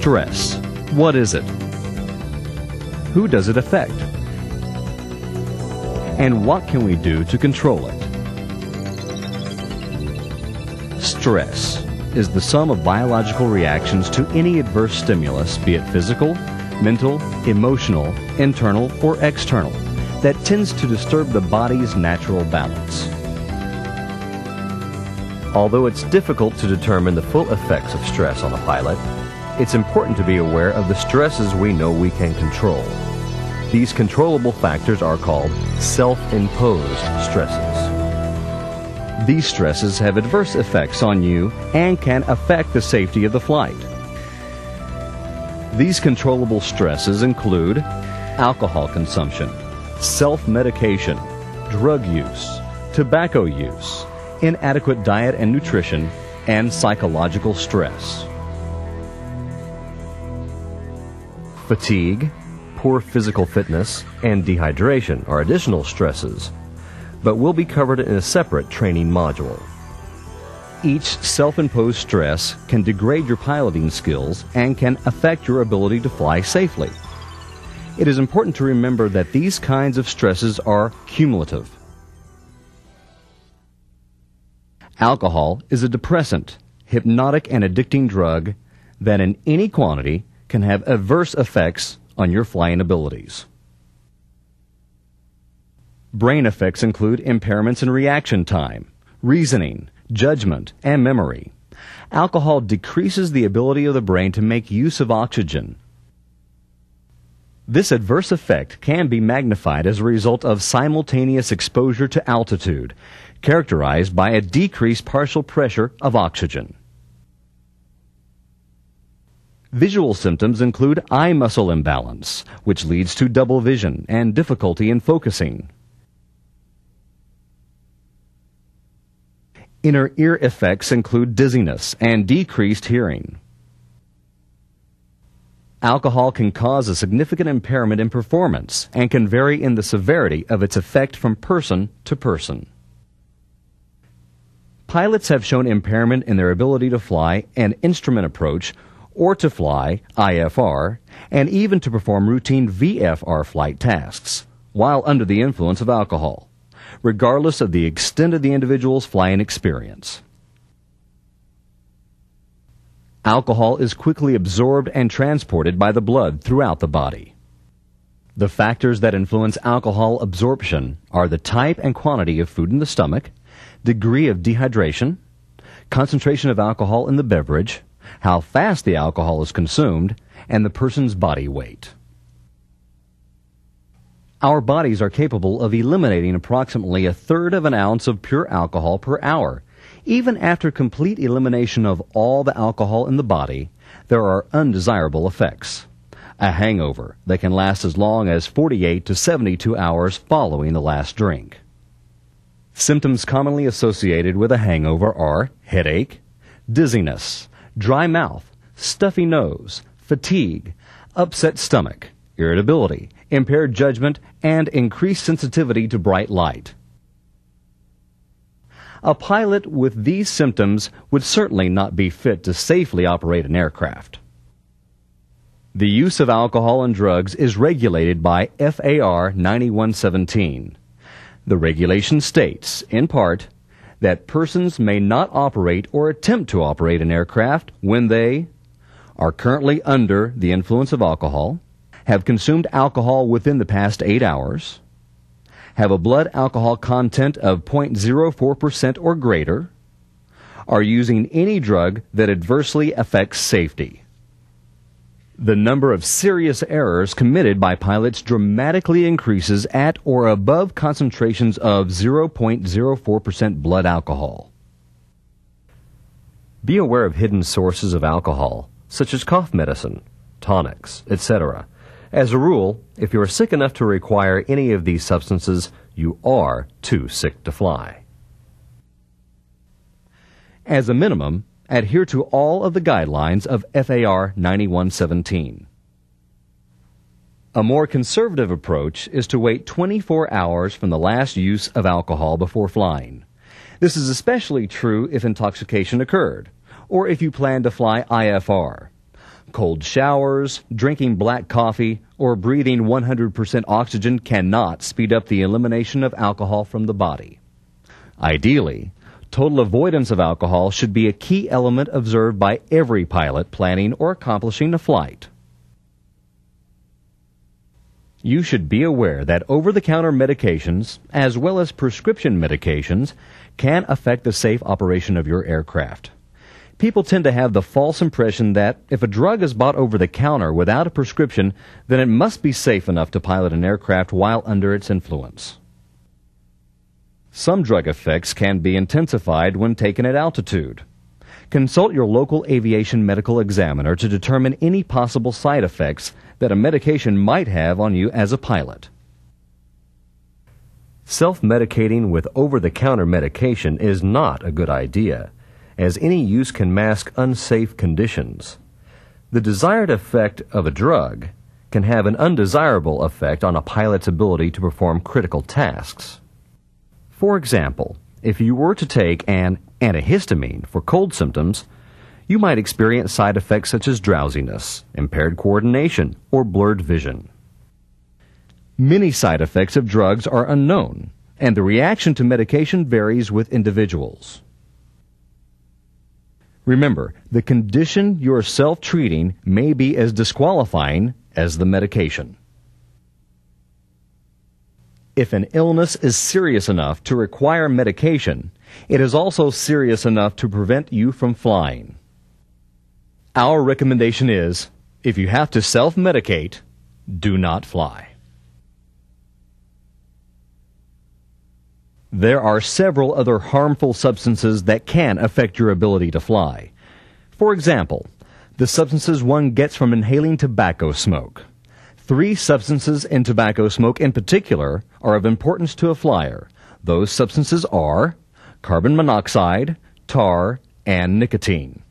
Stress. What is it? Who does it affect? And what can we do to control it? Stress is the sum of biological reactions to any adverse stimulus, be it physical, mental, emotional, internal, or external, that tends to disturb the body's natural balance. Although it's difficult to determine the full effects of stress on a pilot, it's important to be aware of the stresses we know we can control. These controllable factors are called self-imposed stresses. These stresses have adverse effects on you and can affect the safety of the flight. These controllable stresses include alcohol consumption, self-medication, drug use, tobacco use, inadequate diet and nutrition, and psychological stress. Fatigue, poor physical fitness, and dehydration are additional stresses, but will be covered in a separate training module. Each self-imposed stress can degrade your piloting skills and can affect your ability to fly safely. It is important to remember that these kinds of stresses are cumulative. Alcohol is a depressant, hypnotic, and addicting drug that in any quantity can have adverse effects on your flying abilities. Brain effects include impairments in reaction time, reasoning, judgment, and memory. Alcohol decreases the ability of the brain to make use of oxygen. This adverse effect can be magnified as a result of simultaneous exposure to altitude, characterized by a decreased partial pressure of oxygen. Visual symptoms include eye muscle imbalance, which leads to double vision and difficulty in focusing. Inner ear effects include dizziness and decreased hearing. Alcohol can cause a significant impairment in performance and can vary in the severity of its effect from person to person. Pilots have shown impairment in their ability to fly an instrument approach or to fly IFR and even to perform routine VFR flight tasks while under the influence of alcohol, regardless of the extent of the individual's flying experience. Alcohol is quickly absorbed and transported by the blood throughout the body. The factors that influence alcohol absorption are the type and quantity of food in the stomach, degree of dehydration, concentration of alcohol in the beverage, how fast the alcohol is consumed, and the person's body weight. Our bodies are capable of eliminating approximately 1/3 of an ounce of pure alcohol per hour. Even after complete elimination of all the alcohol in the body, there are undesirable effects. A hangover that can last as long as 48 to 72 hours following the last drink. Symptoms commonly associated with a hangover are headache, dizziness, dry mouth, stuffy nose, fatigue, upset stomach, irritability, impaired judgment, and increased sensitivity to bright light. A pilot with these symptoms would certainly not be fit to safely operate an aircraft. The use of alcohol and drugs is regulated by FAR 9117. The regulation states, in part, that persons may not operate or attempt to operate an aircraft when they are currently under the influence of alcohol, have consumed alcohol within the past 8 hours, have a blood alcohol content of 0.04% or greater, are using any drug that adversely affects safety. The number of serious errors committed by pilots dramatically increases at or above concentrations of 0.04% blood alcohol. Be aware of hidden sources of alcohol, such as cough medicine, tonics, etc. As a rule, if you are sick enough to require any of these substances, you are too sick to fly. As a minimum, adhere to all of the guidelines of FAR 9117. A more conservative approach is to wait 24 hours from the last use of alcohol before flying. This is especially true if intoxication occurred, or if you plan to fly IFR. Cold showers, drinking black coffee, or breathing 100% oxygen cannot speed up the elimination of alcohol from the body. Ideally, total avoidance of alcohol should be a key element observed by every pilot planning or accomplishing a flight. You should be aware that over-the-counter medications, as well as prescription medications, can affect the safe operation of your aircraft. People tend to have the false impression that if a drug is bought over the counter without a prescription, then it must be safe enough to pilot an aircraft while under its influence. Some drug effects can be intensified when taken at altitude. Consult your local aviation medical examiner to determine any possible side effects that a medication might have on you as a pilot. Self-medicating with over-the-counter medication is not a good idea, as any use can mask unsafe conditions. The desired effect of a drug can have an undesirable effect on a pilot's ability to perform critical tasks. For example, if you were to take an antihistamine for cold symptoms, you might experience side effects such as drowsiness, impaired coordination, or blurred vision. Many side effects of drugs are unknown, and the reaction to medication varies with individuals. Remember, the condition you are self-treating may be as disqualifying as the medication. If an illness is serious enough to require medication, it is also serious enough to prevent you from flying. Our recommendation is, if you have to self-medicate, do not fly. There are several other harmful substances that can affect your ability to fly. For example, the substances one gets from inhaling tobacco smoke. 3 substances in tobacco smoke in particular are of importance to a flyer. Those substances are carbon monoxide, tar, and nicotine.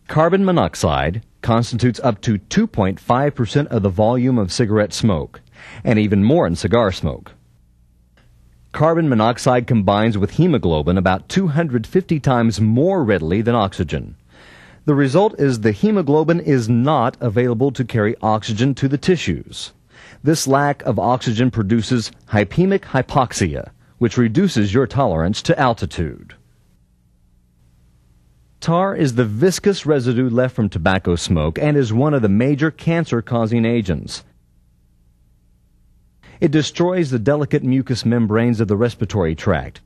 Carbon monoxide constitutes up to 2.5% of the volume of cigarette smoke, and even more in cigar smoke. Carbon monoxide combines with hemoglobin about 250 times more readily than oxygen. The result is the hemoglobin is not available to carry oxygen to the tissues. This lack of oxygen produces hypemic hypoxia, which reduces your tolerance to altitude. Tar is the viscous residue left from tobacco smoke and is one of the major cancer-causing agents. It destroys the delicate mucous membranes of the respiratory tract.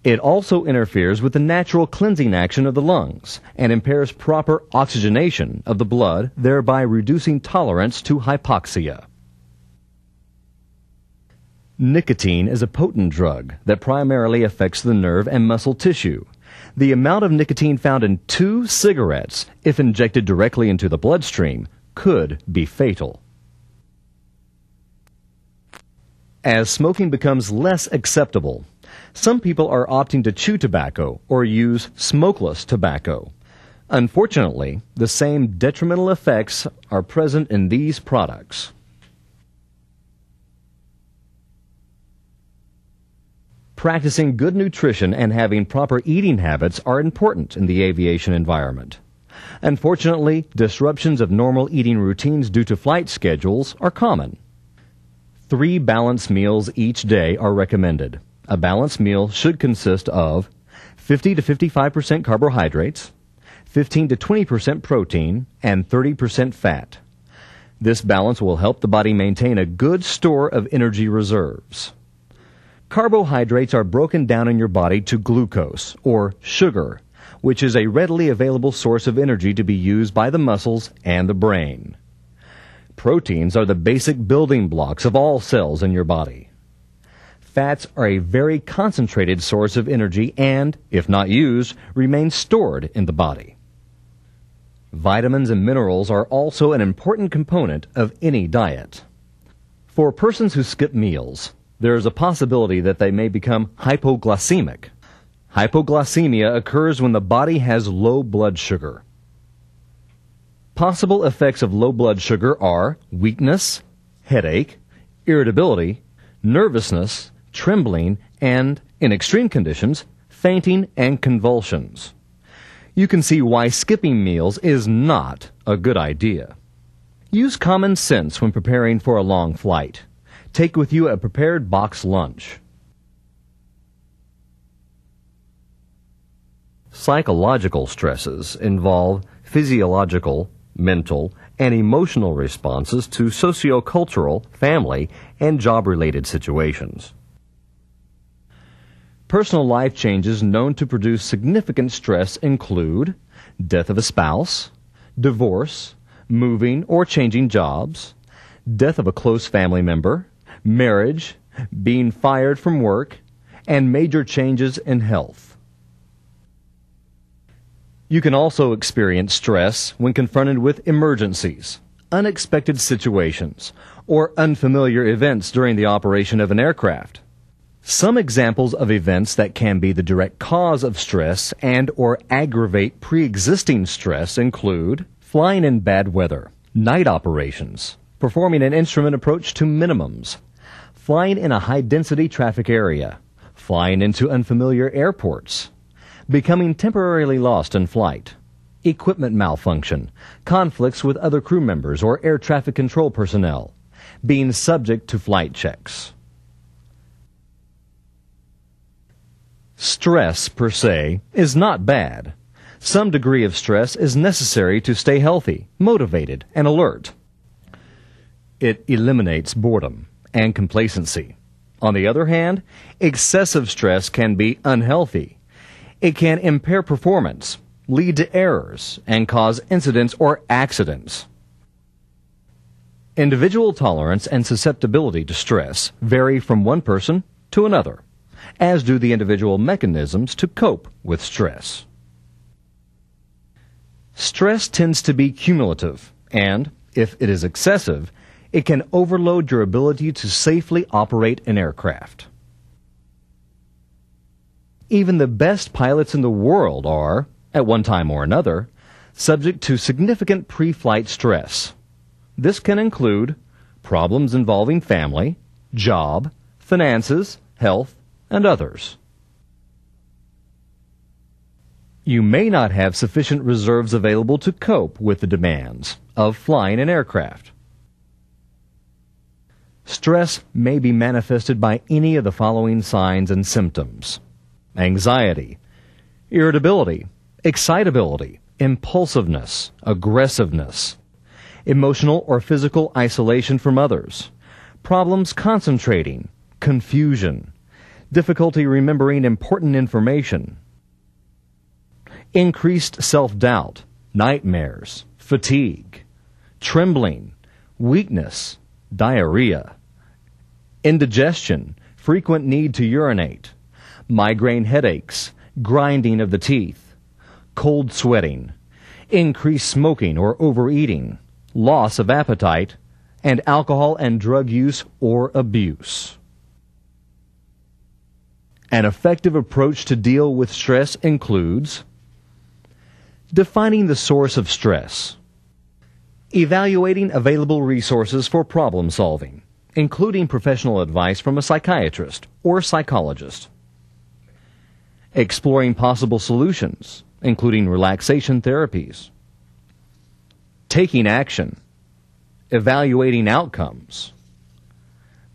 It also interferes with the natural cleansing action of the lungs and impairs proper oxygenation of the blood, thereby reducing tolerance to hypoxia. Nicotine is a potent drug that primarily affects the nerve and muscle tissue. The amount of nicotine found in 2 cigarettes, if injected directly into the bloodstream, could be fatal. As smoking becomes less acceptable, some people are opting to chew tobacco or use smokeless tobacco. Unfortunately, the same detrimental effects are present in these products. Practicing good nutrition and having proper eating habits are important in the aviation environment. Unfortunately, disruptions of normal eating routines due to flight schedules are common. 3 balanced meals each day are recommended. A balanced meal should consist of 50 to 55% carbohydrates, 15 to 20% protein, and 30% fat. This balance will help the body maintain a good store of energy reserves. Carbohydrates are broken down in your body to glucose, or sugar, which is a readily available source of energy to be used by the muscles and the brain. Proteins are the basic building blocks of all cells in your body. Fats are a very concentrated source of energy and, if not used, remain stored in the body. Vitamins and minerals are also an important component of any diet. For persons who skip meals, there is a possibility that they may become hypoglycemic. Hypoglycemia occurs when the body has low blood sugar. Possible effects of low blood sugar are weakness, headache, irritability, nervousness, trembling, and, in extreme conditions, fainting and convulsions. You can see why skipping meals is not a good idea. Use common sense when preparing for a long flight. Take with you a prepared box lunch. Psychological stresses involve physiological, mental, and emotional responses to sociocultural, family, and job-related situations. Personal life changes known to produce significant stress include death of a spouse, divorce, moving or changing jobs, death of a close family member, marriage, being fired from work, and major changes in health. You can also experience stress when confronted with emergencies, unexpected situations, or unfamiliar events during the operation of an aircraft. Some examples of events that can be the direct cause of stress and or aggravate pre-existing stress include flying in bad weather, night operations, performing an instrument approach to minimums, flying in a high-density traffic area, flying into unfamiliar airports, becoming temporarily lost in flight, equipment malfunction, conflicts with other crew members or air traffic control personnel, being subject to flight checks. Stress, per se, is not bad. Some degree of stress is necessary to stay healthy, motivated, and alert. It eliminates boredom and complacency. On the other hand, excessive stress can be unhealthy. It can impair performance, lead to errors, and cause incidents or accidents. Individual tolerance and susceptibility to stress vary from one person to another, as do the individual mechanisms to cope with stress. Stress tends to be cumulative, and, if it is excessive, it can overload your ability to safely operate an aircraft. Even the best pilots in the world are, at one time or another, subject to significant pre-flight stress. This can include problems involving family, job, finances, health, and others. You may not have sufficient reserves available to cope with the demands of flying an aircraft. Stress may be manifested by any of the following signs and symptoms: anxiety, irritability, excitability, impulsiveness, aggressiveness, emotional or physical isolation from others, problems concentrating, confusion, difficulty remembering important information, increased self-doubt, nightmares, fatigue, trembling, weakness, diarrhea, indigestion, frequent need to urinate, migraine headaches, grinding of the teeth, cold sweating, increased smoking or overeating, loss of appetite, and alcohol and drug use or abuse. An effective approach to deal with stress includes defining the source of stress, evaluating available resources for problem solving, including professional advice from a psychiatrist or psychologist, exploring possible solutions, including relaxation therapies, taking action, evaluating outcomes,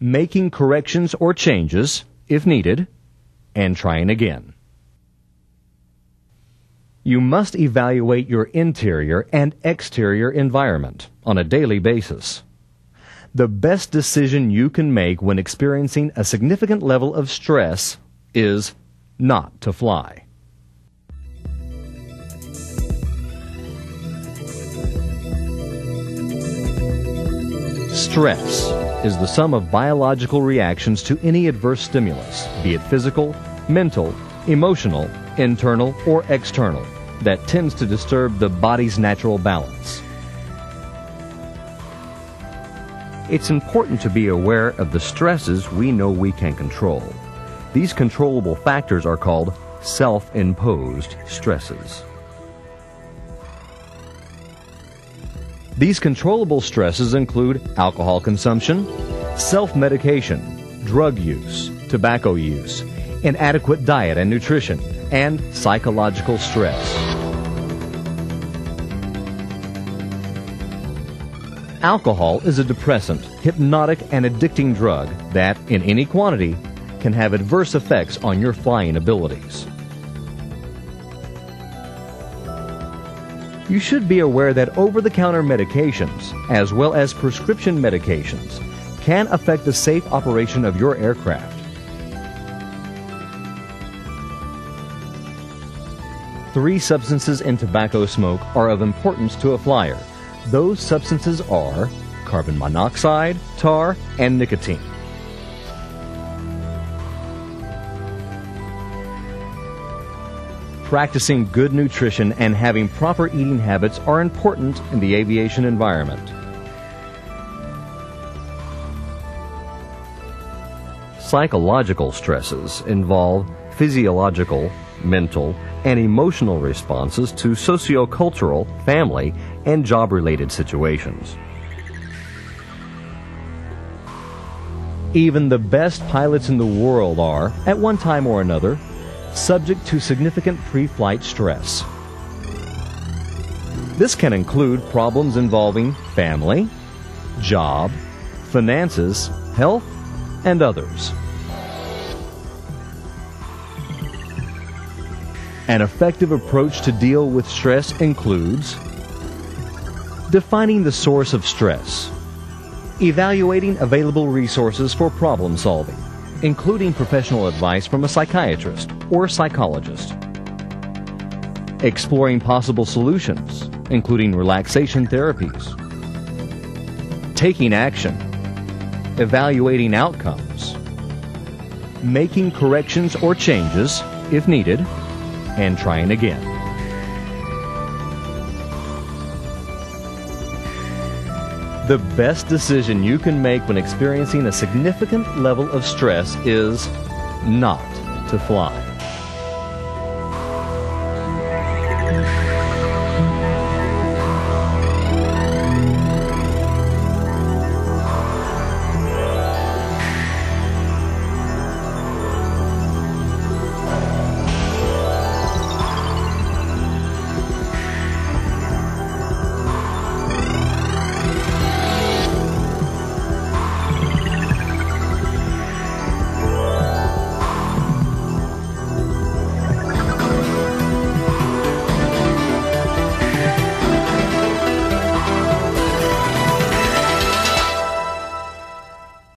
making corrections or changes, if needed, and trying again. You must evaluate your interior and exterior environment on a daily basis. The best decision you can make when experiencing a significant level of stress is not to fly. Stress is the sum of biological reactions to any adverse stimulus, be it physical, mental, emotional, internal, or external, that tends to disturb the body's natural balance. It's important to be aware of the stresses we know we can control. These controllable factors are called self-imposed stresses. These controllable stresses include alcohol consumption, self-medication, drug use, tobacco use, inadequate diet and nutrition, and psychological stress. Alcohol is a depressant, hypnotic, and addicting drug that, in any quantity, can have adverse effects on your flying abilities. You should be aware that over-the-counter medications, as well as prescription medications, can affect the safe operation of your aircraft. Three substances in tobacco smoke are of importance to a flyer. Those substances are carbon monoxide, tar, and nicotine. Practicing good nutrition and having proper eating habits are important in the aviation environment. Psychological stresses involve physiological, mental, and emotional responses to sociocultural, family, and job-related situations. Even the best pilots in the world are, at one time or another, subject to significant pre-flight stress. This can include problems involving family, job, finances, health, and others. An effective approach to deal with stress includes defining the source of stress, evaluating available resources for problem solving, including professional advice from a psychiatrist or psychologist, exploring possible solutions, including relaxation therapies, taking action, evaluating outcomes, making corrections or changes if needed, and trying again. The best decision you can make when experiencing a significant level of stress is not to fly.